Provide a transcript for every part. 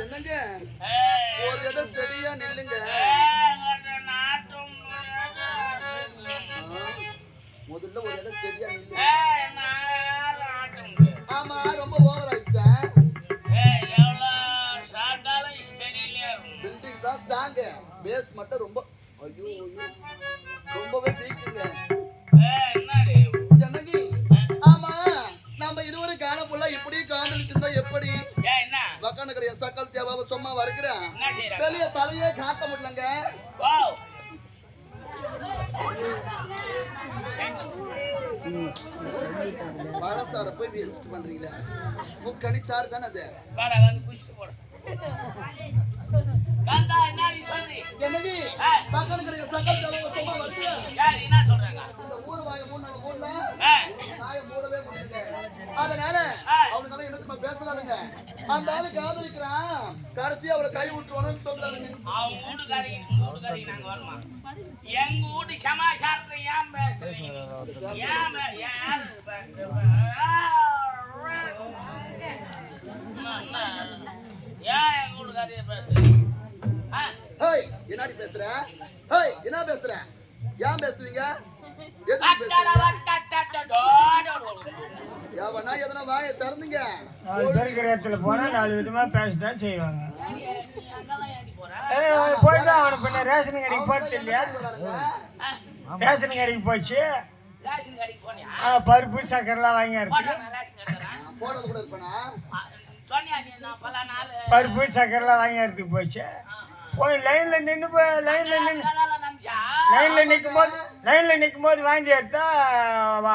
என்னங்க ஒரு இடம் ஸ்டெடியா நில்லுங்க. முதல்ல ஒரு இடம் ஸ்டெடியா நில்லுங்க. ஆமா ரொம்ப ஓவர் ஆயிடுச்சா? பில்டிங் தான் ஸ்ட்ராங், பேஸ் மட்டும் ரொம்ப ஐயோ ரொம்பவே வீக்குங்க. ஜனகி ஆமா நம்ம இருவரும் காண போல இப்படி காதலிச்சு இருந்தா எப்படி? வக்கானுக்கிற எஸ்ஆக்கள் தேவாவை சும்மா வருகிறேன் வெளிய தலையே காட்ட முடியலங்க. பழசார போய் வேஸ்ட் பண்றீங்களா? முக்கணி சார் தானே அது. என்னது வக்கானுக்கிற எஸ்ஆக்கள் தேவாவை சும்மா வருகிறேன். இந்த ஊர் வாய மூடல நாய மூடவே முடியல. அதனால அவனுக்கு என்ன பேசுறானுங்க, அந்த ஆளு காதலிக்கிறான் கடைசியா அவளை கை விட்டுருவானு சொல்றானுங்க. அவன் வீட்டுக்காரி நாங்க வரமா எங்க வீட்டு சமாச்சாரத்தை ஏன் பேசுறீங்க? ஏன் எங்க வீட்டுக்காரியை பேசுறீங்க? என்னடி பேசுற? என்ன பேசுற? ஏன் பேசுவீங்க? எதனா வாயை திறந்துங்க. இருக்கிற இடத்துல போனா 4 விதமா பேசதான் செய்வாங்க. போய்தான் அவனை பண்ண ரேஷன் கடைக்கு போறது இல்லையா? ரேஷன் கடைக்கு போச்சு பருப்பு சக்கரெல்லாம் வாங்கி போனது கூட இருப்பேனா? பருப்பு சக்கரெல்லாம் வாங்கி எடுத்துக்கு போச்சு. போய் லைன்ல நிற்கும் போது வாங்கி எடுத்தா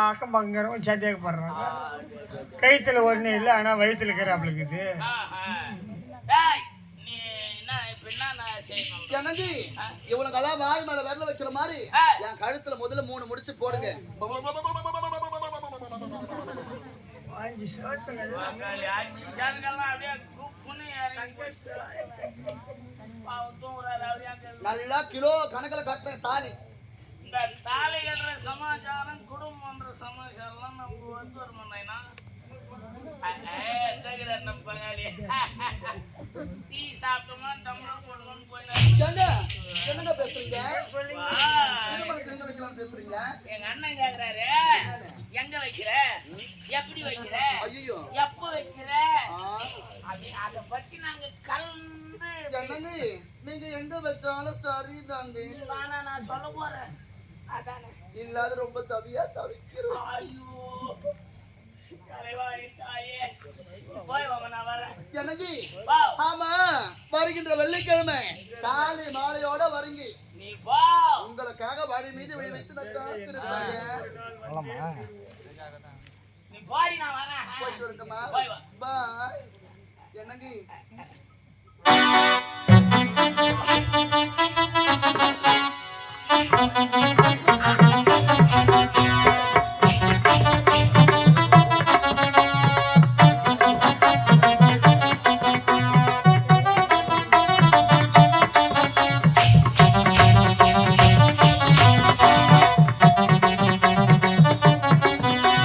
அக்கம் பக்கம் சந்தேகப்படுறாங்க. கைத்துல ஒண்ணு இல்லை, ஆனா வயிற்றுல இருக்கிறாப்ளுக்குது. எனக்கு இவனுக்கெல்லாம் வாய் மேல விரல வைக்கிற மாதிரி என் கழுத்துல முதல்ல 3 முடிச்சு போடுங்க. 5 சேவத்துல நல்லா கிலோ கணக்கில் கட்டின தாலி. இந்த தாலி கட்டுற சமாச்சாரம் குடும்பம்ன்ற சமாச்சாரம் நம்ம வந்து ஒரு மண்ணைனா நம்ம பங்காளி டீ சாப்பிட்டோமா தமிழ் போடுவோம்னு என்னங்க பேசுறீங்க? பேசுறீங்க எங்க அண்ணன் கேக்குறாரு எங்க வைக்கிற, எப்படி வைக்கிற, எப்ப வைக்கிற, அத பத்தி நாங்க கலந்து ஜனனி நீங்க எங்க வச்சாலும் சரிதாங்க. ஆனா நான் சொல்ல போறேன் அதானே இல்லாத ரொம்ப தவியா தவிக்கிறோம். ஐயோ போய் வாங்க நான் வரேன். ஜனனி ஆமா வருகின்ற வெள்ளிக்கிழமை காலை மாலையோட வருங்க. நீ வா, உங்களுக்காக வழி மீது விழி வைத்து நான் காத்திருப்பாங்க. நீ போய் நான் வரேன். போயிட்டு வரட்டுமா? பாய். Janani Thank you.